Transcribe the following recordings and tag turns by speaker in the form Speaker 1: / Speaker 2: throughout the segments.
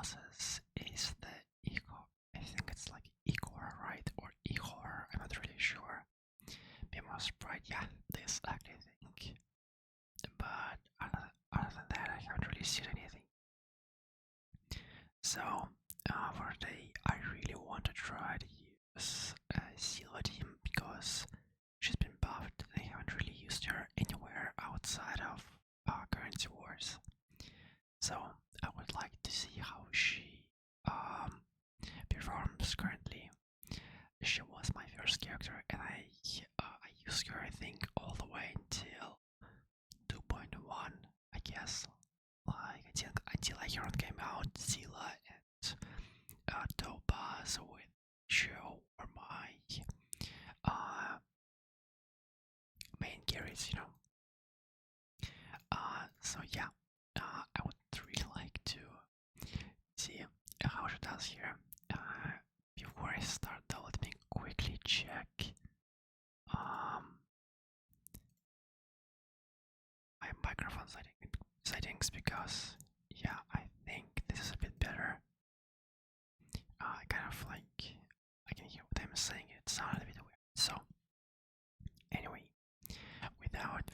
Speaker 1: bosses is the Eco. I think it's like Ecor, right? Or Ehor, I'm not really sure. Be more sprite, yeah, this actually I think. But other than that, I haven't really seen anything. So, for today, I really want to try to use Seele team because she's been buffed and I haven't really used her anywhere outside of Currency Wars. So, I would like to see how she performs currently. She was my first character and I used her I think all the way until 2.1, I guess. Like until Iron came out, Zilla and Topaz with Show were my main carries, you know. So yeah, I would really like to see how she does here. Before I start though, let me quickly check my microphone settings because yeah, I think this is a bit better. I kind of like I can hear what I'm saying. It sounded a bit weird. So anyway, without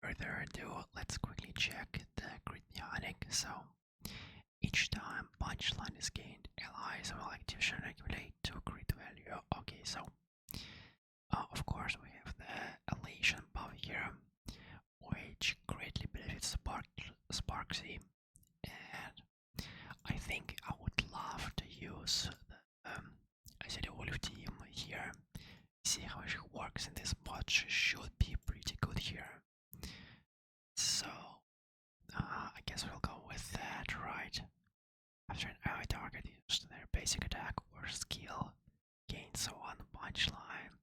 Speaker 1: further ado, let's quickly check the crit mechanic. So each time punchline is gained, allies will activation accumulate to crit value. Okay, so of course we have the elation buff here, which greatly benefits Sparksy, and I think I would love to use the Seele Wolf team here. See how she works in this mod. She should be pretty good here. So I guess we'll go with that, right? After an ally target used their basic attack or skill gains one punchline.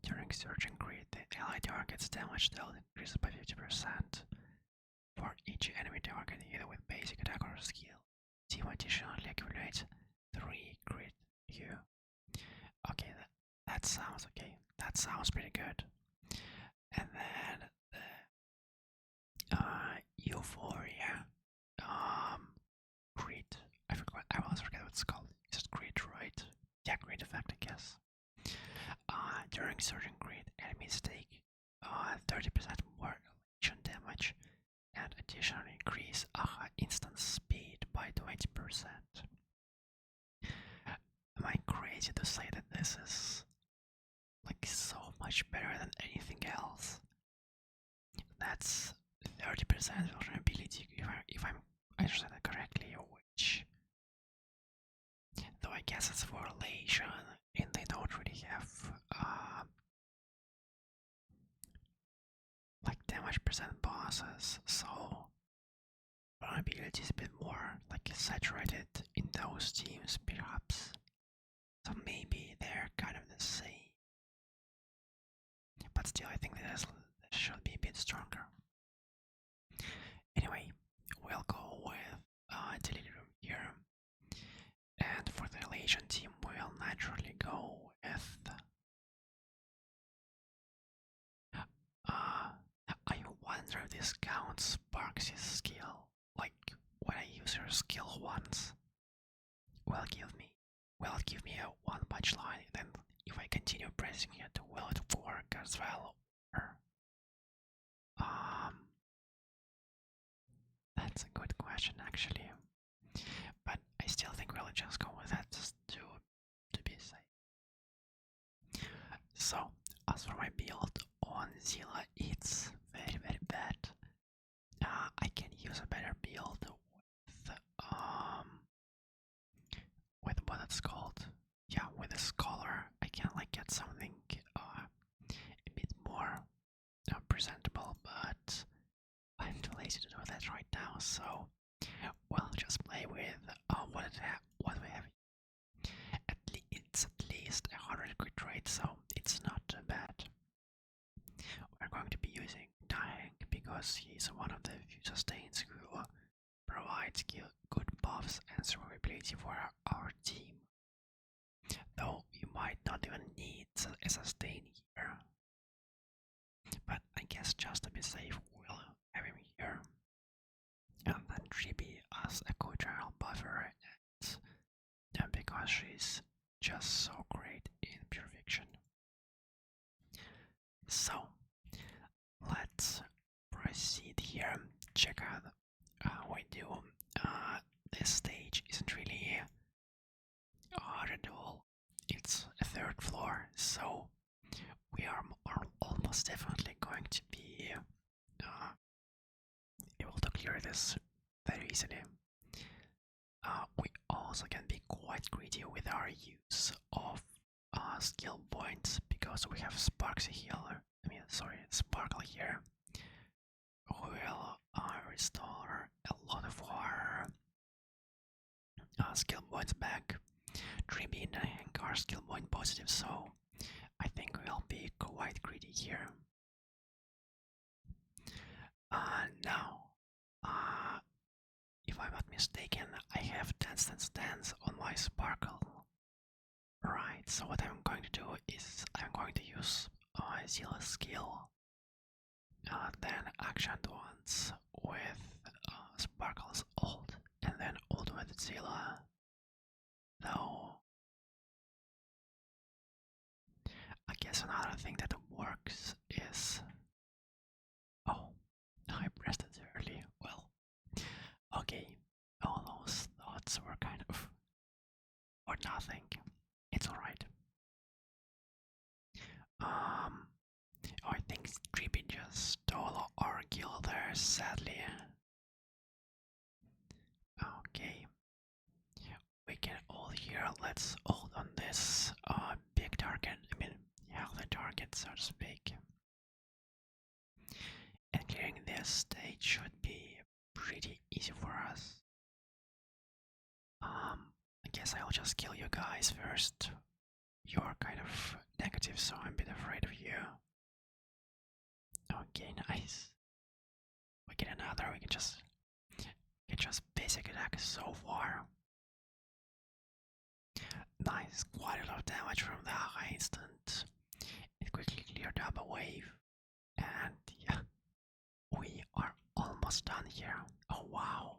Speaker 1: During Surge and Crit, the ally target's damage dealt increases by 50% for each enemy target either with basic attack or skill. Team additionally accumulates 3 crit Q. Okay, that sounds okay. That sounds pretty good. And then the Euphoria crit. I always forget what it's called. It's just crit, right? Yeah, crit effect, I guess. During certain crit, enemies take 30% more elation damage and additionally increase instant speed by 20%. Am I crazy to say that this is like so much better than anything else? That's 30% vulnerability if I'm understand that correctly, which though I guess it's for elation and they don't really have like damage percent bosses, so vulnerability is a bit more like saturated in those teams perhaps. So maybe they're kind of the same. But still I think this should be a bit stronger. Anyway, we'll go with Delirium here. And for the elation team we'll naturally go with I wonder if this counts Sparks' skill, like when I use her skill once, will give me a one punchline, and then if I continue pressing it, will it work as well? Or, that's a good question actually, but I still think we'll just go with that just to be safe. So as for my build on Zilla, it's very bad. I can use a better build with what it's called. Yeah, with a scholar, I can like get something a bit more presentable, but I'm too lazy to do that right now. So we'll just play with what we have. It's at least 100 crit rate, so it's not too bad. We're going to be using Dying because he's one of the few sustains who provides good buffs and survivability for our team. Though we might not even need a sustain here. But I guess just to be safe, we'll have him here. And then 3B as a co-eternal buffer, and because she's just so great in pure fiction. So let's proceed here. Check out how we do. This stage isn't really hard at all. It's a third floor, so we are almost definitely going to be able to clear this very easily. We also can be quite greedy with our use of skill points because we have Sparks healer. Sparkle here. Who will restore a lot of our skill points back. 3 being our skill point positive, so I think we'll be quite greedy here. Now, if I'm not mistaken, I have Dance on my Sparkle. Right, so what I'm going to do is I'm going to use Seele's skill, then action once with Sparkle's ult, and then ult with Seele. Though, I guess another thing that works is... Oh, I pressed it early. Well, okay, all those thoughts were kind of... or nothing. It's alright. I think Trippy just stole our kill there, sadly. Okay. We can hold here, let's hold on this big target, the target, so to speak. And clearing this stage should be pretty easy for us. I guess I'll just kill you guys first. You're kind of negative, so I'm a bit afraid of you. Okay, nice. We get another, we can just basic attack so far. Nice, quite a lot of damage from the high instant. It quickly cleared up a wave. And yeah, we are almost done here. Oh wow.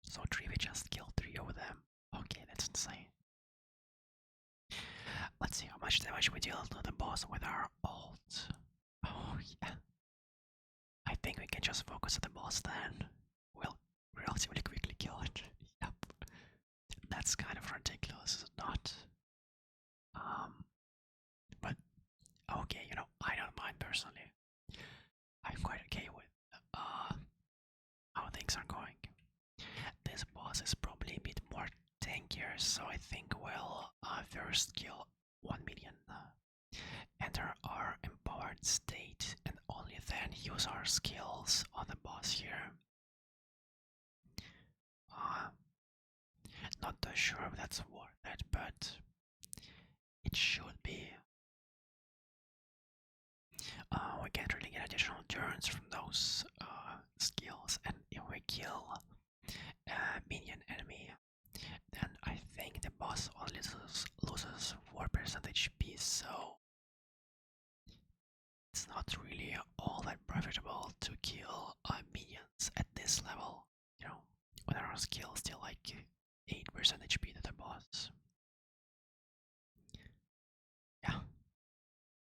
Speaker 1: So Trivi just killed 3 of them. Okay, that's insane. Let's see how much damage we deal to the boss with our ult. Oh yeah. I think we can just focus on the boss then. We'll relatively quickly kill it. Yep. That's kind of ridiculous, is it not? But okay, I don't mind personally. I'm quite okay with how things are going. This boss is probably a bit more tankier, so I think we'll first kill 1 million, enter our empowered state, and only then use our skills on the boss here. Not too sure if that's worth it, but it should be. We can't really get additional turns from those skills, and if we kill a minion enemy, then I think the boss only loses 4% HP, so it's not really all that profitable to kill minions at this level, when our skills still like 8% HP to the boss. Yeah.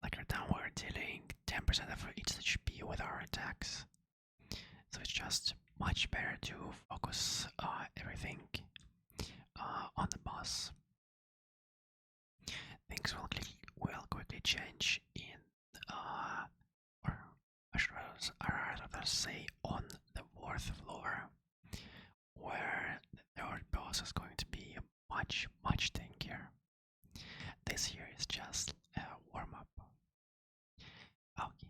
Speaker 1: Like right now we're dealing 10% of each HP with our attacks. So it's just much better to focus everything on the boss. Things will quickly change in, or I should rather say on the 4th floor, where the 3rd boss is going to be much tankier. This here is just a warm-up. Okay.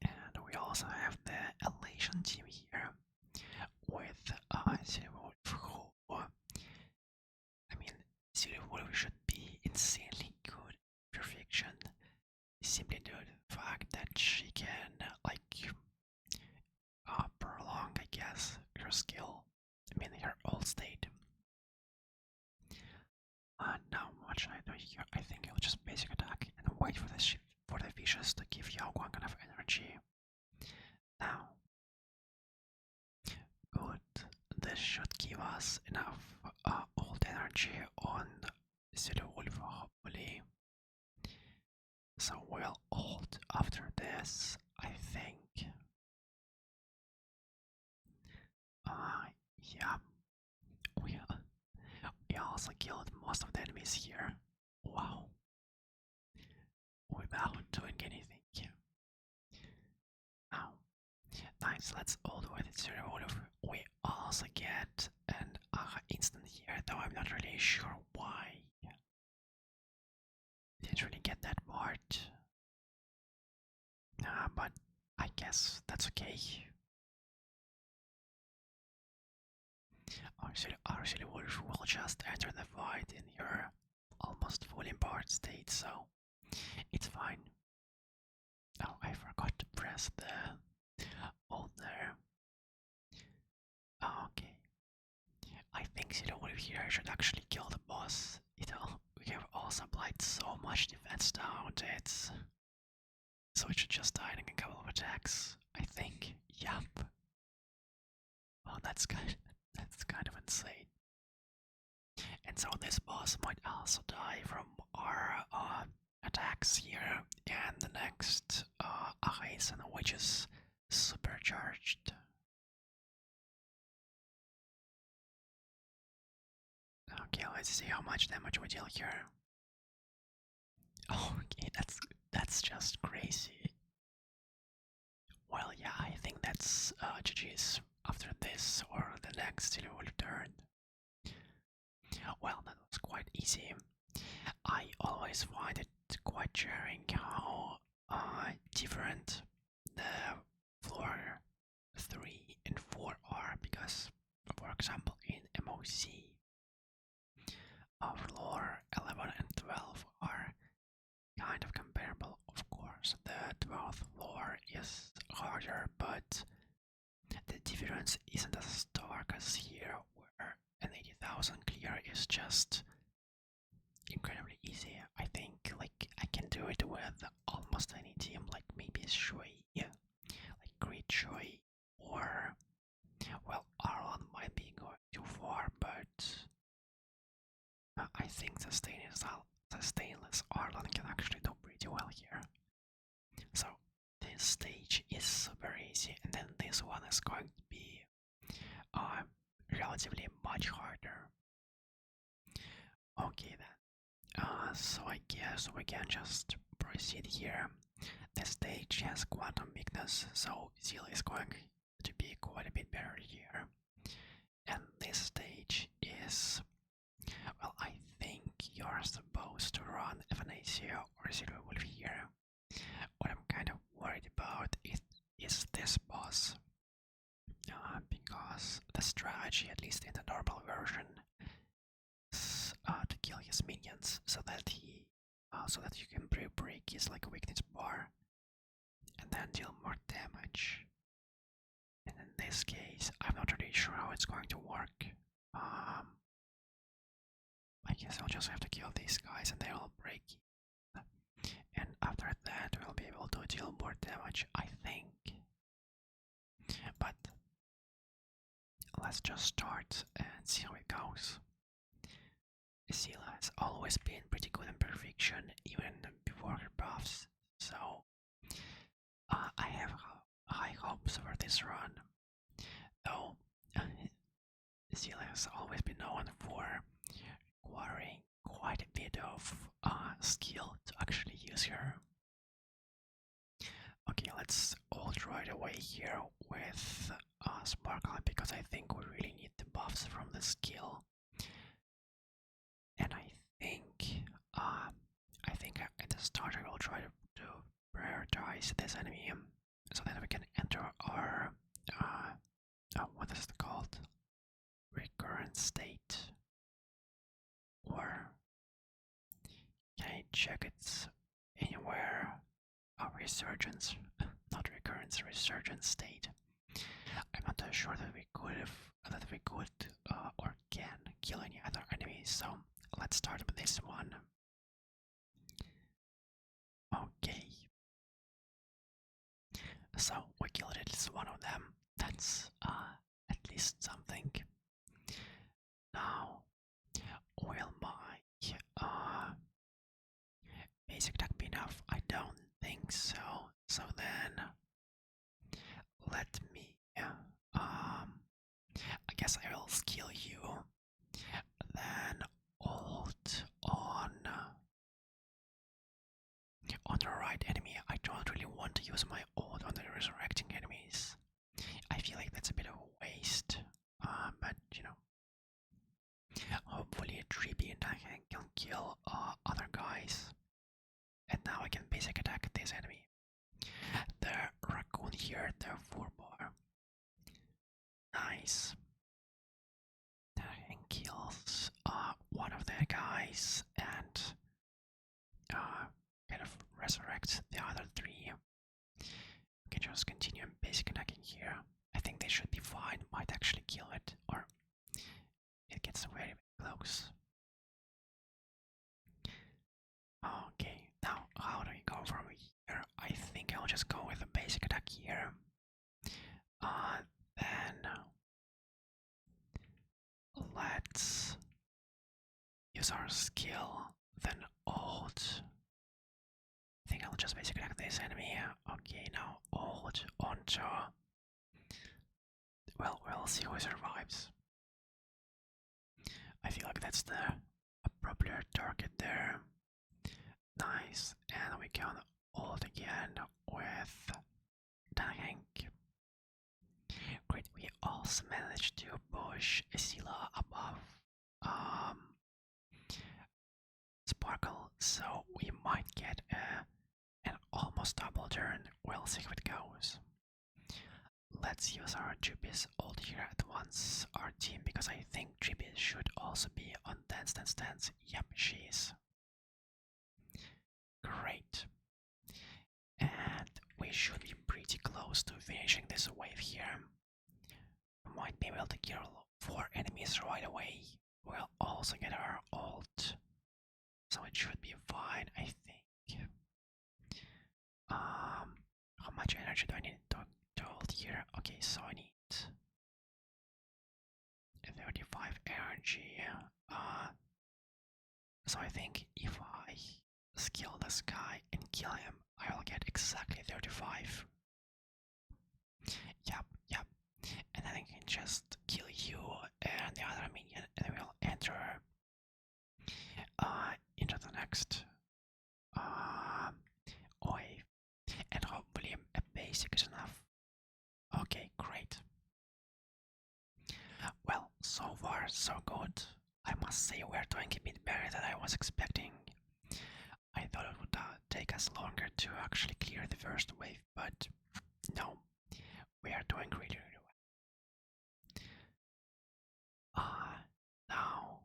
Speaker 1: And we also have the Elation team here with Seele who, Seele should be insanely good in pure fiction, simply due to the fact that she can prolong, I guess, her skill, her old state. Now what should I do here? I think I'll just basic attack and wait for the fishes to give Yao Guang enough energy. Now, this should give us enough old energy on Zero Wolf, hopefully. So we'll ult after this, I think. Yeah, we also killed most of the enemies here. Wow. Without doing anything. Now, nice, let's ult with Zero Wolf. We also get an instant here, though I'm not really sure why. Didn't really get that part. But I guess that's okay. Our Silly Wolf will just enter the fight in her almost fully empowered state, so it's fine. Oh, I forgot to press the ult there. Okay. I think Silly Wolf here should actually kill the boss. We have also applied so much defense down to it. So it should just die in a couple of attacks, I think. Yup. Well, that's kind of insane. And so this boss might also die from our attacks here, and the next Ahaisen, which is supercharged. Okay, let's see how much damage we deal here. Oh, okay, that's just crazy. Well, yeah, I think that's GG's after this or the next Silly Wolf turn. Well, that was quite easy. I always find it quite jarring how different the floor 3 and 4 are, because, for example, in MOC, floor 11 and 12 are kind of comparable. Of course, the 12th floor is harder, but the difference isn't as stark as here, where an 80,000 clear is just incredibly easy. I think like I can do it with almost any team, like maybe Shui, like Great Shui, or well, Arlon might be going too far, but I think the stainless Arlon can actually do pretty well here. So this stage is super easy, and then this one is going to be relatively much harder. Okay then. So I guess we can just proceed here. The stage has quantum weakness, so Seele is going to be quite a bit better here. And this stage is, well, I think you're supposed to run Evanesio or Zero Wolf here. What I'm kind of worried about is this boss. Because the strategy, at least in the normal version, is to kill his minions so that you can break his like weakness bar and then deal more damage. And in this case, I'm not really sure how it's going to work. I guess I'll just have to kill these guys and they'll break. And after that, we'll be able to deal more damage, I think. But let's just start and see how it goes. Seele has always been pretty good in perfection, even before her buffs, so I have high hopes for this run. Though Seele has always been known for requiring quite a bit of skill to actually use her. Okay, let's ult right away here with Sparkle, because I think we really need the buffs from the skill. And I think at the start I will try to prioritize this enemy so that we can enter our what is it called? Recurrent state. Or can I check it anywhere? Resurgence, not recurrence, resurgence state. I'm not sure that we could or can kill any other enemies, so let's start with this one. Okay. So we killed at least one of them. That's at least something. think so. So then, let me. I guess I will skill you. Then ult on the right enemy. I don't really want to use my ult on the resurrecting enemies. I feel like that's a bit of a waste. But you know, hopefully Trippy and I can kill other guys. And now I can basic attack this enemy. The raccoon here, the 4-bar. Nice. And kills one of the guys and kind of resurrects the other 3. We can just continue basic attacking here. I think they should be fine, might actually kill it, or it gets very, very close. Okay, now how do we go from here? I think I'll just go with a basic attack here. Then let's use our skill, then ult. I think I'll just basically attack this enemy. Okay, now ult onto. Well, we'll see who survives. I feel like that's the appropriate target there. Nice, and we can ult again with Tank. Great, we also managed to push Seele above Sparkle, so we might get an almost double turn. We'll see how it goes. Let's use our Jupis ult here at once, our team, because I think Jupis should also be on dance. Yep, she is. Great. And we should be pretty close to finishing this wave here. We might be able to kill 4 enemies right away. We'll also get our ult, so it should be fine, I think. How much energy do I need to ult here? Okay, so I need 35 energy. So I think if I skill this guy and kill him, I will get exactly 35. Yep. And then I can just kill you and the other minion, and we'll enter into the next wave. And hopefully a basic is enough. Okay, great. Well, so far so good. I must say we're doing a bit better than I was expecting. I thought it would take us longer to actually clear the first wave, but no, we are doing really well. Now,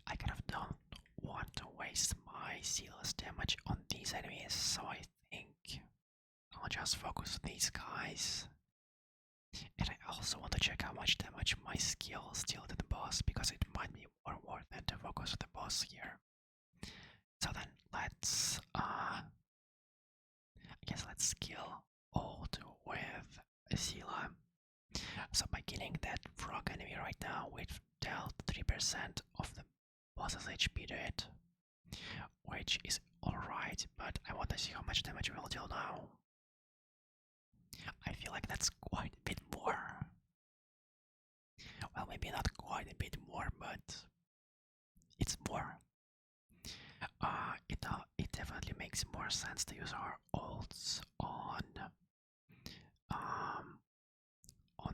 Speaker 1: I kind of don't want to waste my Seele's damage on these enemies, so I think I'll just focus on these guys. And I also want to check how much damage my skills deal to the boss, because it might be more worth it to focus on the boss here. So then let's I guess let's skill ult with Seele. So by killing that frog enemy right now, we've dealt 3% of the boss's HP to it, which is alright, but I want to see how much damage we'll deal now. I feel like that's quite a bit more. Well, maybe not quite a bit more, but it's more. It definitely makes more sense to use our ults on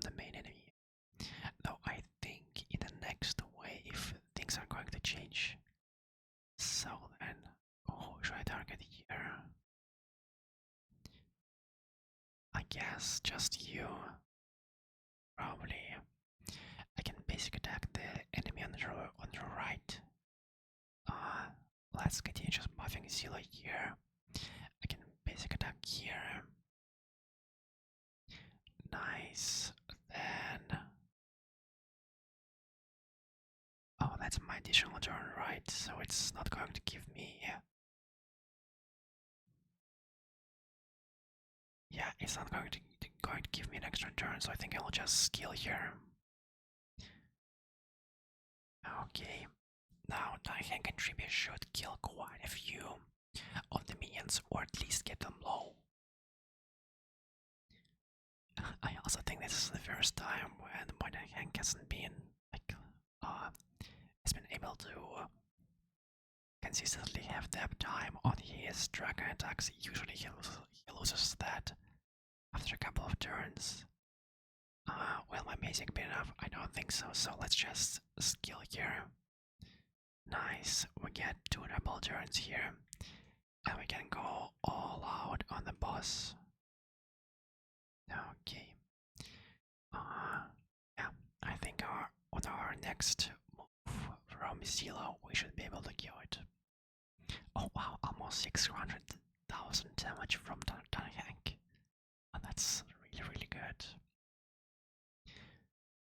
Speaker 1: the main enemy. Though I think in the next wave things are going to change. So then, who should I target here? I guess just you. Probably. I can basic attack the enemy on the right. Let's continue just buffing Seele here. I can basic attack here. Nice. Then. Oh, that's my additional turn, right? So it's not going to give me. Yeah, it's not going to give me an extra turn, so I think I'll just skill here. Okay. Now I think Contribute should kill quite a few. of the minions, or at least get them low. I also think this is the first time when the Mountain Hank hasn't been like has been able to consistently have the uptime on his dragon attacks. Usually he loses that after a couple of turns. Will my basic be enough? I don't think so, so let's just skill here. Nice, we get 2 double turns here, and we can go all out on the boss. Okay. Yeah, I think on our next move from Zilo, we should be able to kill it. Oh wow, almost 600,000 damage from Hank. That's really, really good.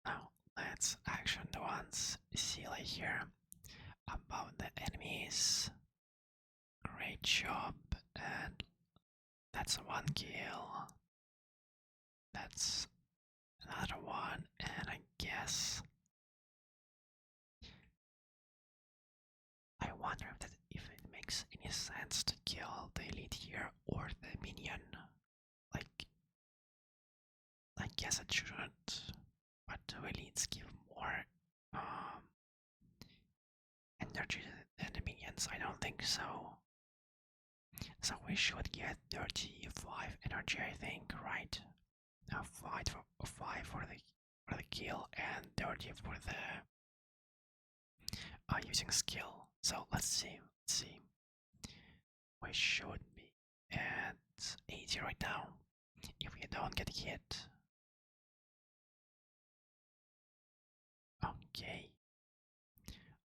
Speaker 1: Now, let's action the ones Seele here about the enemies. Great job, and that's 1 kill. That's another one, and I guess I wonder if it makes any sense to kill the elite here or the minion. Like, I guess it shouldn't, but do elites give more energy than the minions? I don't think so. So we should get 35 energy, I think, right? 5 for the kill and 30 for the using skill. So let's see. We should be at 80 right now if we don't get hit. Okay.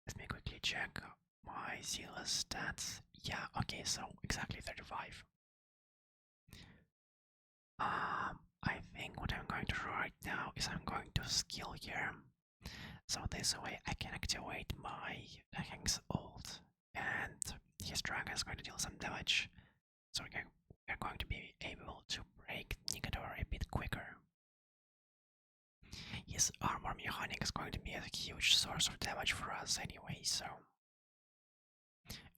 Speaker 1: Let me quickly check my Seele's stats. Yeah, okay, so exactly 35. I think what I'm going to do right now is I'm going to skill here. So this way I can activate my Hank's ult, and his dragon is going to deal some damage. So we're going to be able to break Nigador a bit quicker. His armor mechanic is going to be a huge source of damage for us anyway, so...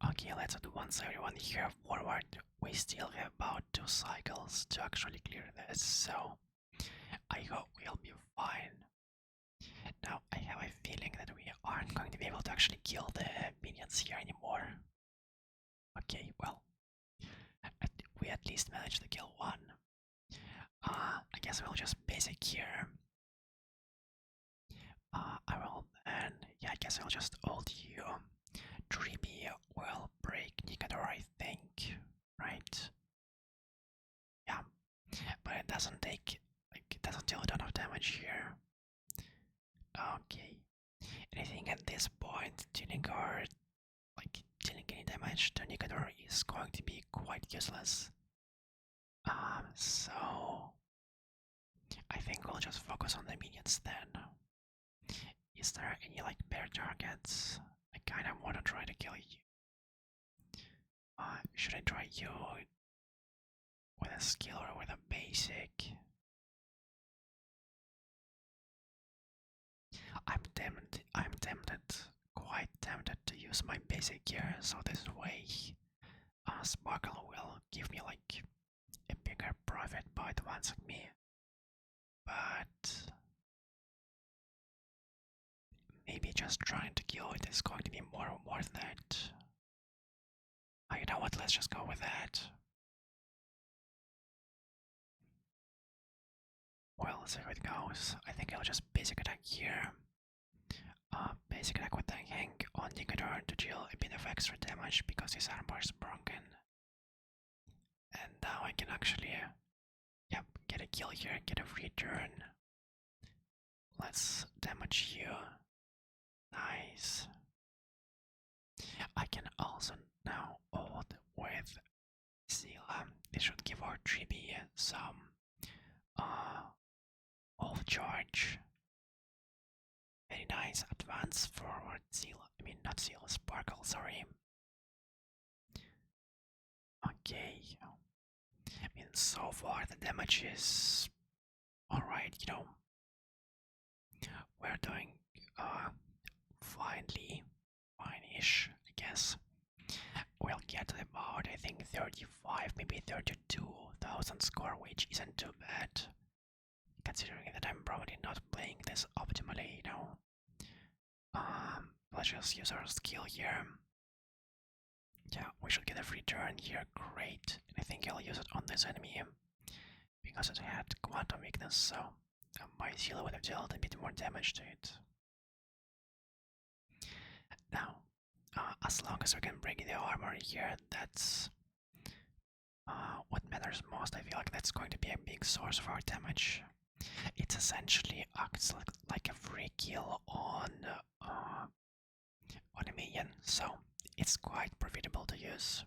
Speaker 1: Okay, let's advance everyone here forward. We still have about 2 cycles to actually clear this, so I hope we'll be fine. Now, I have a feeling that we aren't going to be able to actually kill the minions here anymore. Okay, well, we at least managed to kill 1. I guess we'll just basic here. I will then, yeah, I guess I'll just ult you. 3B will break Nigador, I think, right? Yeah, but it doesn't take, like, it doesn't deal a ton of damage here. Okay, and I think at this point, dealing any damage to Nigador is going to be quite useless. So I think we'll just focus on the minions then. Is there any like bear targets? I kinda wanna try to kill you. Should I try you with a skill or with a basic? I'm tempted, quite tempted to use my basic here, so this way Sparkle will give me like a bigger profit by the ones like me. But maybe just trying to kill it is going to be more worth it. You know what, let's just go with that. Well, let's see how it goes. I think I'll just basic attack here. Basic attack with the Hank on Nigador to deal a bit of extra damage because his armor is broken. And now I can actually, yep, get a kill here, get a free turn. Let's damage you. Nice. I can also now ult with Seele. This should give our 3B some ult charge. Very nice. Advance forward Seele. I mean, not Seele, Sparkle, sorry. Okay. I mean, so far the damage is alright, you know. We're doing fine-ish, I guess. We'll get about think 35, maybe 32,000 score, which isn't too bad, considering that I'm probably not playing this optimally, you know. Let's just use our skill here. Yeah, we should get a free turn here, great. And I think I'll use it on this enemy, because it had quantum weakness, so my Seele would have dealt a bit more damage to it. Now, as long as we can break the armor here, that's what matters most. I feel like that's going to be a big source of our damage. It essentially acts like a free kill on a minion, so it's quite profitable to use.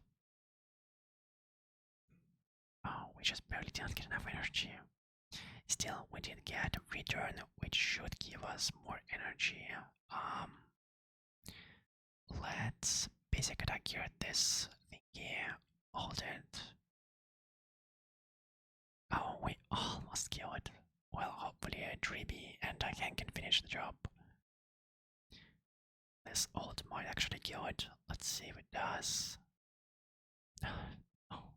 Speaker 1: Oh, we just barely didn't get enough energy. Still, we did get a return, which should give us more energy. Let's basic attack here at this thingy. Hold it. Oh, we almost killed it. Well, hopefully a 3B and Tank can finish the job. This ult might actually kill it. Let's see if it does. Oh.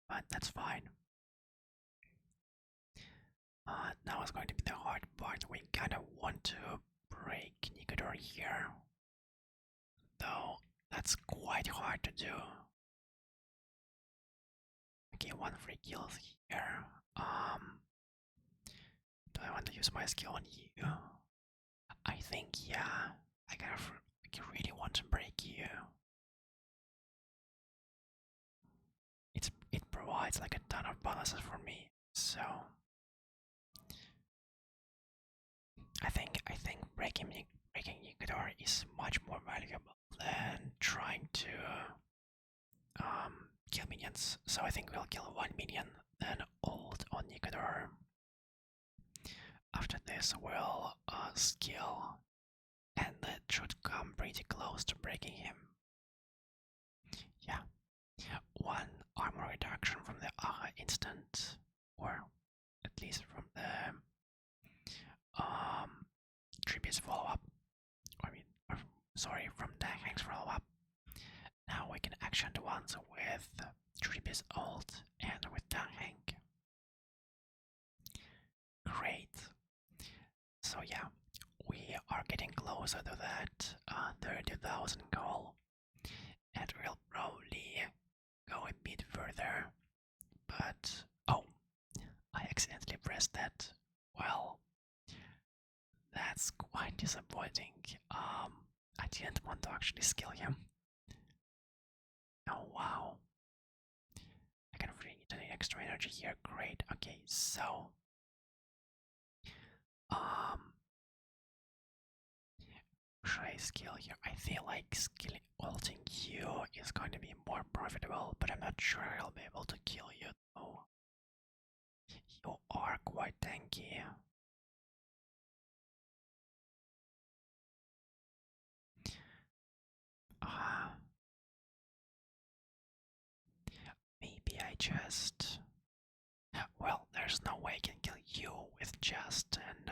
Speaker 1: But that's fine. Now it's going to be the hard part. We kind of want to break Nikodor here, though that's quite hard to do. Okay, one free kill here. Do I want to use my skill on you? I think, yeah. I really want to break you. It provides like a ton of bonuses for me, so I think breaking Nikodor is much more valuable than trying to kill minions. So I think we'll kill one minion, then ult on Nikodor. After this, we'll skill, and that should come pretty close to breaking him. Yeah, one armor reduction from the Aha instant, or at least from the Tributes follow-up. Sorry, from the Hank's follow-up. Now we can action the ones with Tributes ult and with the Hank. Great. So yeah, we are getting closer to that 30,000 goal, and we'll probably go a bit further. But oh, I accidentally pressed that. Well, that's quite disappointing. I didn't want to actually skill him. Oh wow. I can really need any extra energy here. Great. Okay, so should I skill here? I feel like skilling ulting you is going to be more profitable, but I'm not sure I'll be able to kill you though. You are quite tanky. Maybe I just... Well, there's no way I can kill you with just an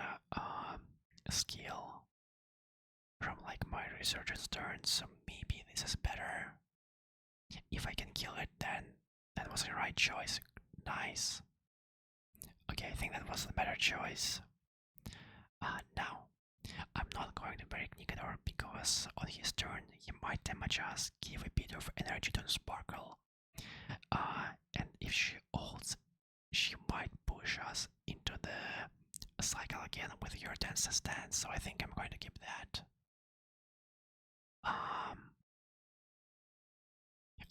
Speaker 1: skill from like my resurgence turn, so maybe this is better. If I can kill it, then that was the right choice. Nice. Okay, I think that was the better choice. Now, I'm not going to break Nikodor because on his turn he might damage us, give a bit of energy to Sparkle. And if she ults, she might push us into the cycle again with your dance stance, so I think I'm going to keep that.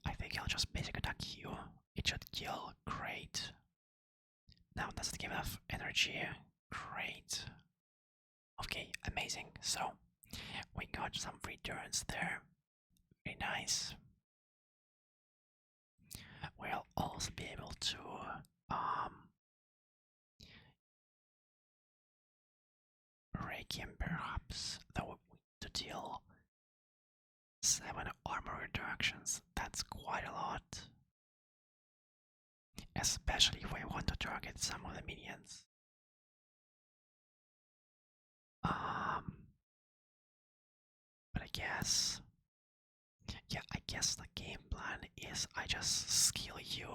Speaker 1: I think I'll just basic attack you. It should kill. Great. Now does it give enough energy? Great. Okay, amazing. So we got some free turns there. Very nice. We'll also be able to break him perhaps, though we need to deal 7 armor reductions. That's quite a lot. Especially if we want to target some of the minions. But I guess Yeah, I guess the game plan is I just skill you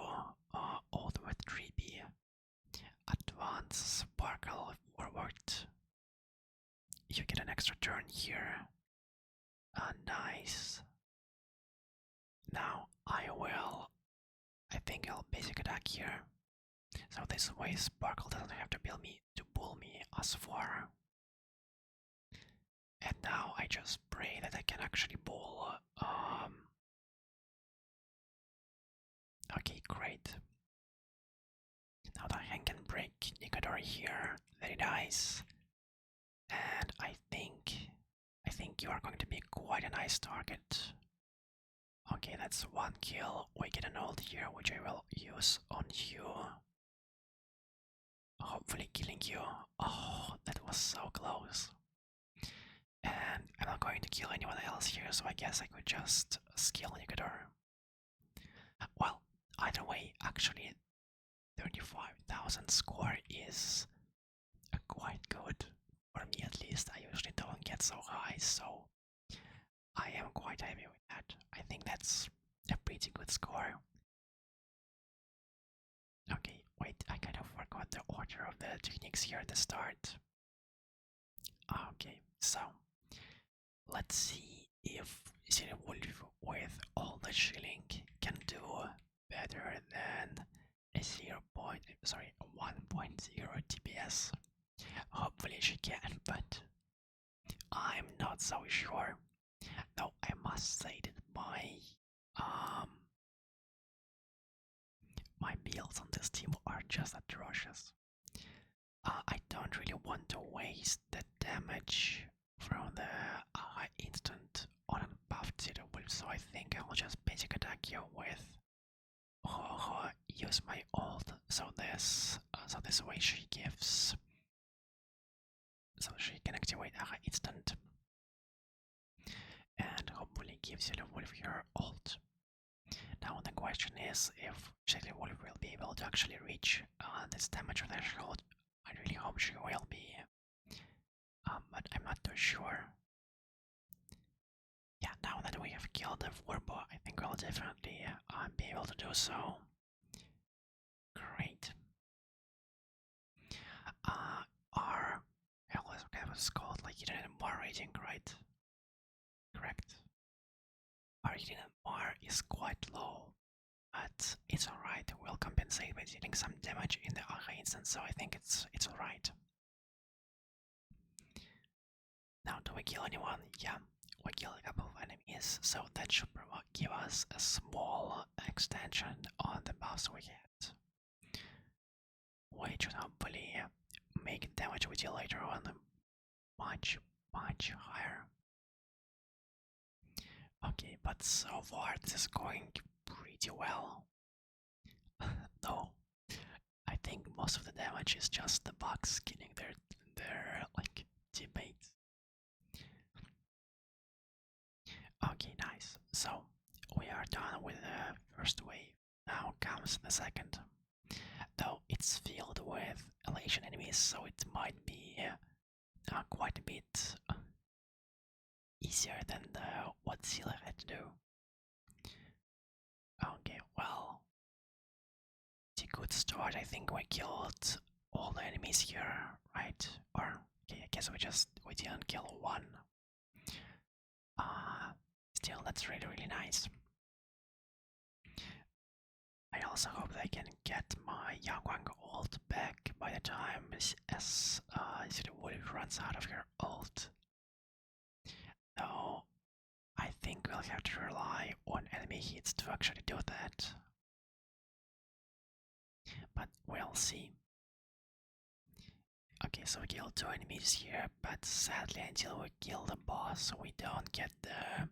Speaker 1: all the way 3B, advance, sparkle, forward. You get an extra turn here. Nice. Now I think I'll basic attack here. So this way Sparkle doesn't have to pull me as far. And now I just pray that I can actually pull. Okay, great. Now that I can break Nikodor here. Very nice. And I think you are going to be quite a nice target. Okay, that's one kill. We get an ult here, which I will use on you. Hopefully killing you. Oh, that was so close. And I'm not going to kill anyone else here, so I guess I could just skill Nikodor. Well, either way, actually, 35,000 score is quite good. For me at least, I usually don't get so high, so I am quite happy with that. I think that's a pretty good score. Okay, wait, I kind of forgot the order of the techniques here at the start. Okay, so let's see if Seele and Wolf with all the shilling can do better than a 1.0 TPS. Hopefully she can, but I'm not so sure. Though I must say that my builds on this team are just atrocious. I don't really want to waste the damage from the instant on and buffed Seele Wolf, so I think I'll just basic attack you with use my ult. So this way she gives, so she can activate a instant, and hopefully gives Seele Wolf her ult. Now the question is if Seele Wolf will be able to actually reach this damage threshold. I really hope she will be, but I'm not too sure. Yeah, now that we have killed the Vorbo, I think we'll definitely be able to do so. Great. Our was called like hidden MR rating, right? Correct. Our hidden MR is quite low, but it's alright. We'll compensate by dealing some damage in the Aha instance, so I think it's alright. Now, do we kill anyone? Yeah, we kill a couple of enemies, so that should give us a small extension on the buffs we get, which should hopefully make damage we deal later on much higher. Okay, but so far this is going pretty well. Though I think most of the damage is just the bugs killing their like teammates. Okay, nice. So we are done with the first wave. Now comes the second. Though it's filled with elation enemies, so it might be quite a bit easier than what Seele had to do. Okay, well, it's a good start. I think we killed all the enemies here, right? Or okay, I guess we didn't kill one. Still, that's really nice. I also hope that I can get my Yangwang ult back by the time Seele Wolf runs out of her ult. Though I think we'll have to rely on enemy hits to actually do that. But we'll see. Okay, so we killed 2 enemies here, but sadly until we kill the boss we don't get the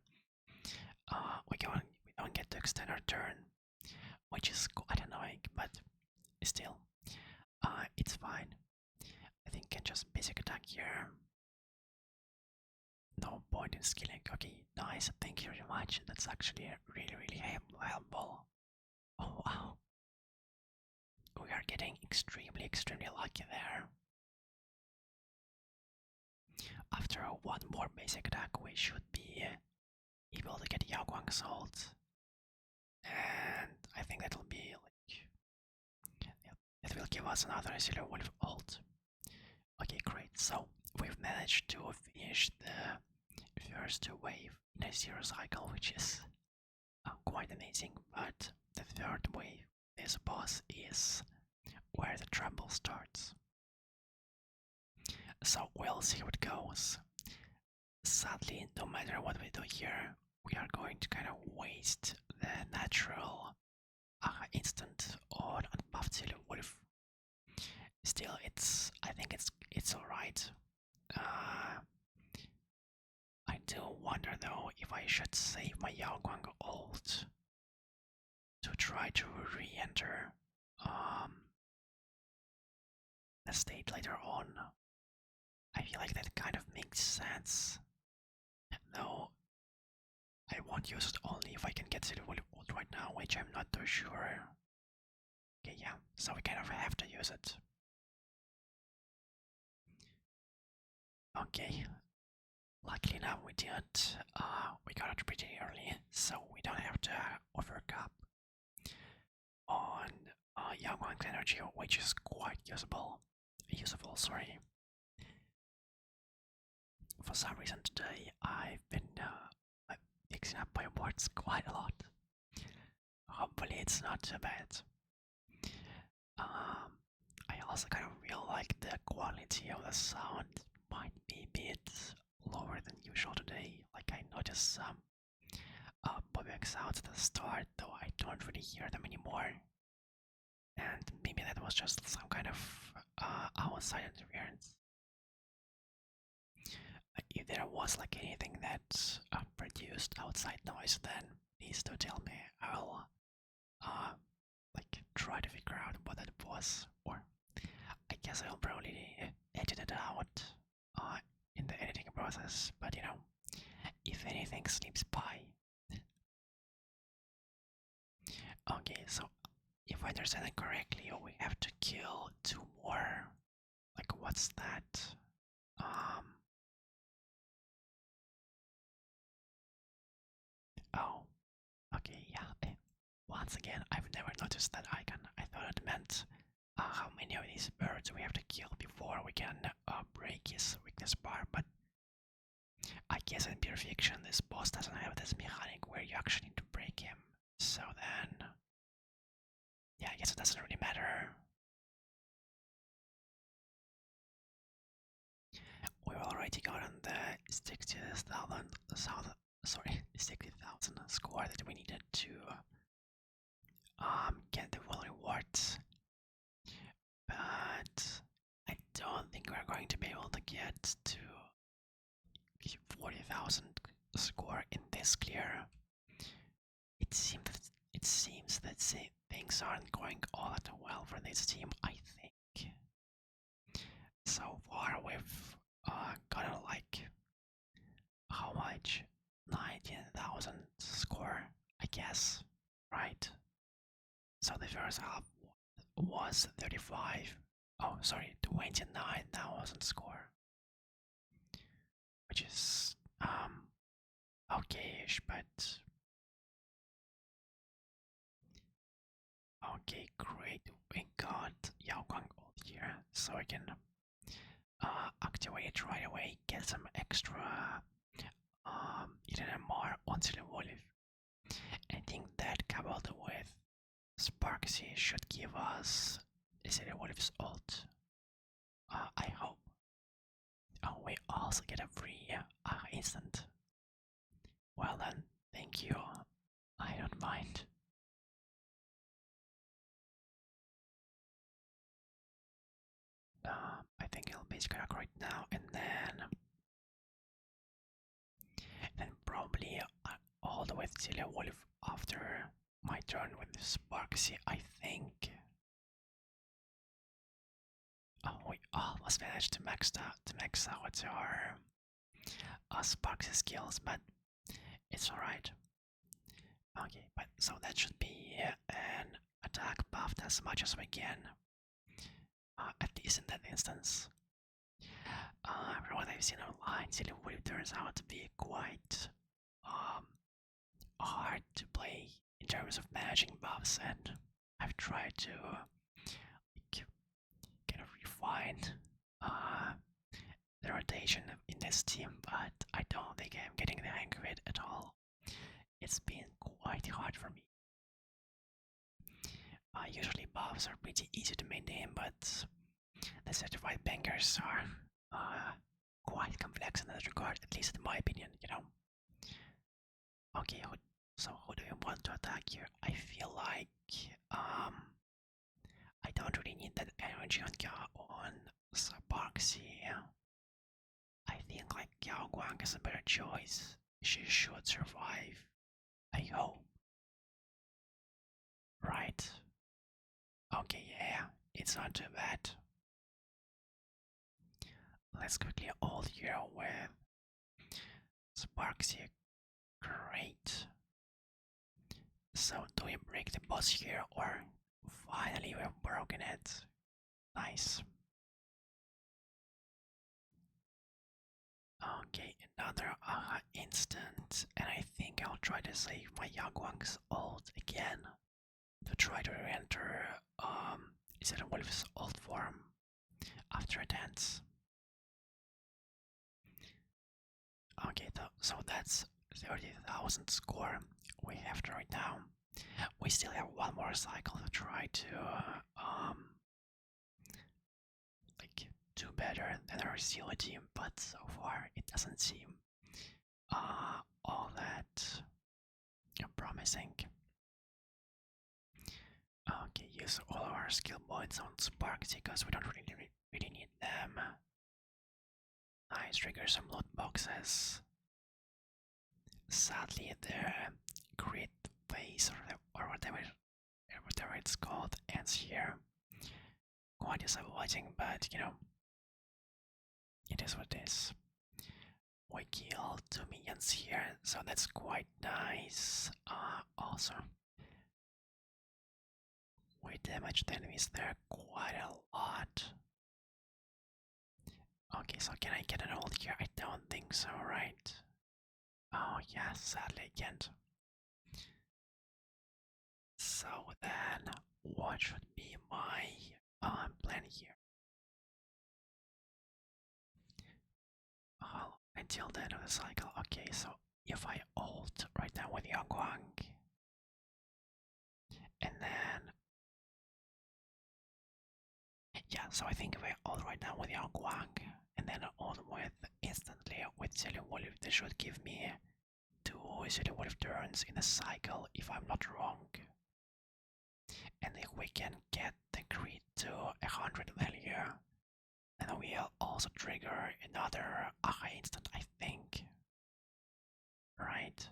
Speaker 1: we don't get to extend our turn, which is quite annoying, but still, it's fine. I think I can just basic attack here. No point in skilling. Okay, nice, thank you very much. That's actually really helpful. Oh wow. We are getting extremely lucky there. After one more basic attack we should be able will to get Yaoguang's ult. And I think that'll be like, it will give us another Seele Wolf ult. Okay, great. So we've managed to finish the first wave in a zero cycle, which is quite amazing. But the third wave, this boss, is where the trouble starts. So we'll see how it goes. Sadly, no matter what we do here, we are going to kind of waste the natural instant on unbuffed Seele Wolf. Still, I think it's alright. I do wonder though if I should save my Yaoguang ult to try to re-enter the state later on. I feel like that kind of makes sense. Though I won't use it only if I can get Seele Wolf ult right now, which I'm not too sure. Okay, yeah, so we kind of have to use it. Okay, luckily enough we didn't. We got it pretty early, so we don't have to overcap on Yaoguang's energy, which is quite usable. Sorry. For some reason today I've been mixing up my words quite a lot. Hopefully it's not too bad. I also kind of feel like the quality of the sound might be a bit lower than usual today. Like I noticed some popping sounds at the start, though I don't really hear them anymore. And maybe that was just some kind of outside interference. If there was like anything that produced outside noise, then please do tell me. I'll like try to figure out what that was, or I guess I'll probably edit it out in the editing process. But you know, if anything slips by. Okay, so if I understand it correctly, we have to kill 2 more. Like, what's that? Oh, okay, yeah. Once again, I've never noticed that icon. I thought it meant how many of these birds we have to kill before we can break his weakness bar, but I guess in pure fiction this boss doesn't have this mechanic where you actually need to break him. So then, yeah, I guess it doesn't really matter. We've already gotten the 60,000 score that we needed to get the full rewards, but I don't think we're going to be able to get to 40,000 score in this clear. It seems that things aren't going all that well for this team. I think so far we've gotten like how much? 19,000 score, I guess, right? So the first half was 35. Oh, sorry, 29,000 score, which is okay-ish, but okay, great. We got Yaoguang ult here, so I can activate it right away, get some extra ENMR on Seele Wolf. I think that coupled with Sparksy should give us Seele Wolf's ult. I hope. Oh, we also get a free instant. Well then, thank you. I don't mind. I think I'll base crack right now, and then probably all the way to Seele Wolf after my turn with Sparksy, I think. Oh, we almost managed to max out our Sparksy skills, but it's alright. Okay, but so that should be an attack buffed as much as we can, at least in that instance. From what I've seen online, Seele Wolf turns out to be quite hard to play in terms of managing buffs, and I've tried to kind of refine uh, the rotation in this team, but I don't think I'm getting the hang of it at all. It's been quite hard for me. Usually buffs are pretty easy to maintain, but the certified bangers are quite complex in that regard, at least in my opinion, you know. Okay, so who do you want to attack here? I feel like I don't really need that energy on Sabaxi. I think like Yao Guang is a better choice. She should survive. I hope. Right. Okay, yeah, it's not too bad. Let's quickly ult here with Sparksy. Great. So do we break the boss here, or finally we've broken it? Nice. Okay, another instant, and I think I'll try to save my Yagwang's ult again to try to enter Seele and Wolf's ult form after a dance. Okay, so that's 30,000 score we have to right now. We still have one more cycle to try to like do better than our Seele team, but so far it doesn't seem all that promising. Okay, use all of our skill points on Sparks because we don't really need them. Nice, trigger some loot boxes. Sadly, the crit phase or whatever it's called ends here. Quite disappointing, but you know, it is what it is. We killed 2 minions here, so that's quite nice. Also, we damaged the enemies there quite a lot. Okay, so can I get an ult here? I don't think so, right? Oh yeah, sadly I can't. So then, what should be my plan here? Until the end of the cycle. Okay, so if I ult right now with Yangguang, and then yeah, so I think if I ult right now with Yangguang, and then ult with instantly with Seele and Wolf, this should give me 2 Seele and Wolf turns in a cycle if I'm not wrong. And if we can get the crit to 100 value, then we'll also trigger another aha instant, I think. Right?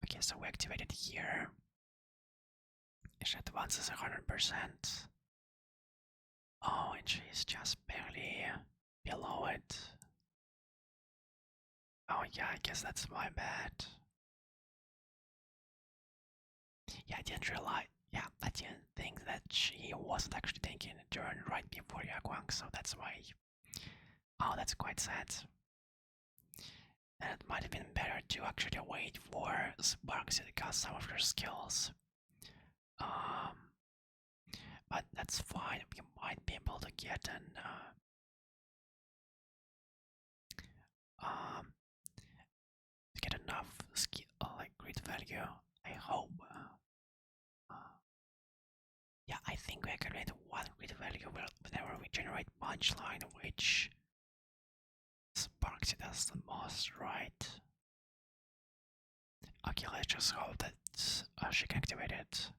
Speaker 1: Okay, so we activated here. It advances 100%. Oh, and she's just barely below it. Oh yeah, I guess that's my bad. Yeah, I didn't realize. Yeah, I didn't think that she wasn't actually taking a turn right before Yaguang, so that's why. Oh, that's quite sad. And it might have been better to actually wait for Sparks to cast some of her skills. But that's fine. We might be able to get an enough skill, like grid value. I hope. Yeah, I think we can get 1 grid value whenever we generate punchline, which Sparks does the most, right? Okay, let's just hope that she can activate it.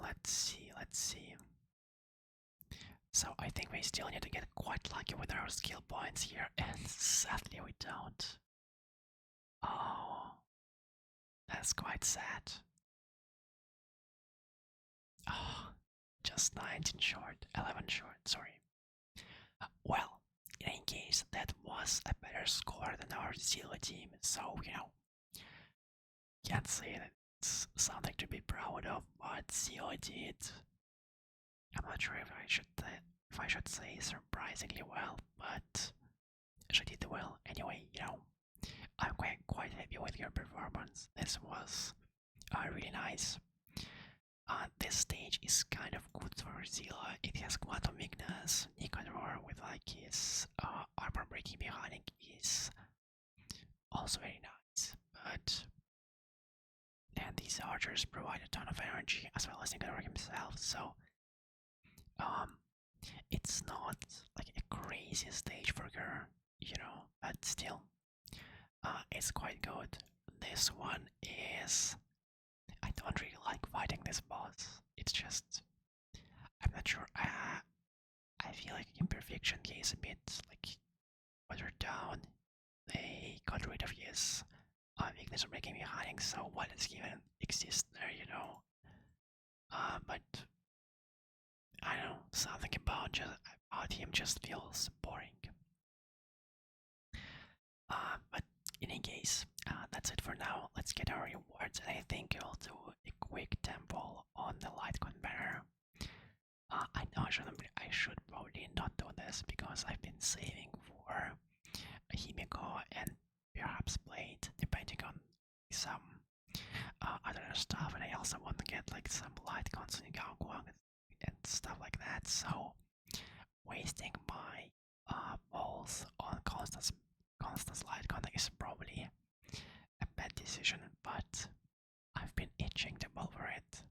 Speaker 1: Let's see. So I think we still need to get quite lucky with our skill points here, and sadly we don't. Oh, that's quite sad. Oh, just 19 short, 11 short, sorry. Well, in any case, that was a better score than our Seele team, so you know, can't say that it's something to be proud of, but Seele did. I'm not sure if I should say surprisingly well, but she did well. Anyway, I'm quite happy with your performance. This was really nice. This stage is kind of good for Zilla. It has quantum weakness. Nicanor with like his armor breaking mechanic is also very nice. But then these archers provide a ton of energy as well as Nicanor himself. So um, it's not like a crazy stage for her, but still, it's quite good. This one is. I don't really like fighting this boss. It's just. I'm not sure. I feel like Imperfection is a bit like watered down. They got rid of his weakness of breaking mechanics, so why does he even exist there? But I don't know, something about him just feels boring. But in any case, that's it for now. Let's get our rewards, and I think I'll do a quick temple on the Litecoin banner. I know I should probably not do this because I've been saving for a Himiko and perhaps Blade, depending on some other stuff, and I also want to get like some Litecoins in Gangguang and stuff like that. So wasting my balls on constant light contact is probably a bad decision, but I've been itching to ball for it,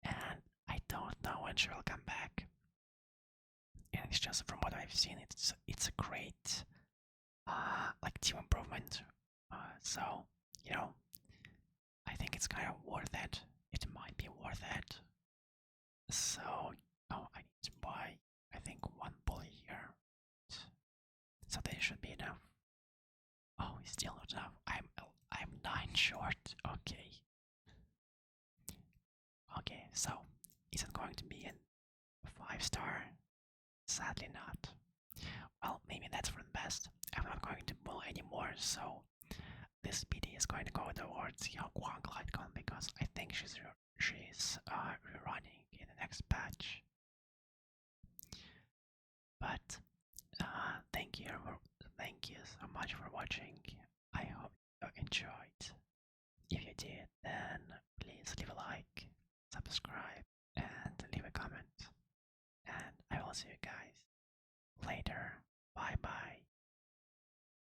Speaker 1: and I don't know when she'll come back. And it's just from what I've seen, it's a great like team improvement. So I think it's kind of worth it. It might be worth it. So I need to buy I think one pulley here. So they should be enough. Oh, it's still not enough. I'm 9 short. Okay. Okay, so is it going to be a 5-star? Sadly not. Well, maybe that's for the best. I'm not going to pull anymore, so this PD is going to go towards Yaoguang Lightcon because I think she's rerunning in the next patch. But thank you so much for watching. I hope you enjoyed. If you did, then please leave a like, subscribe, and leave a comment. And I will see you guys later.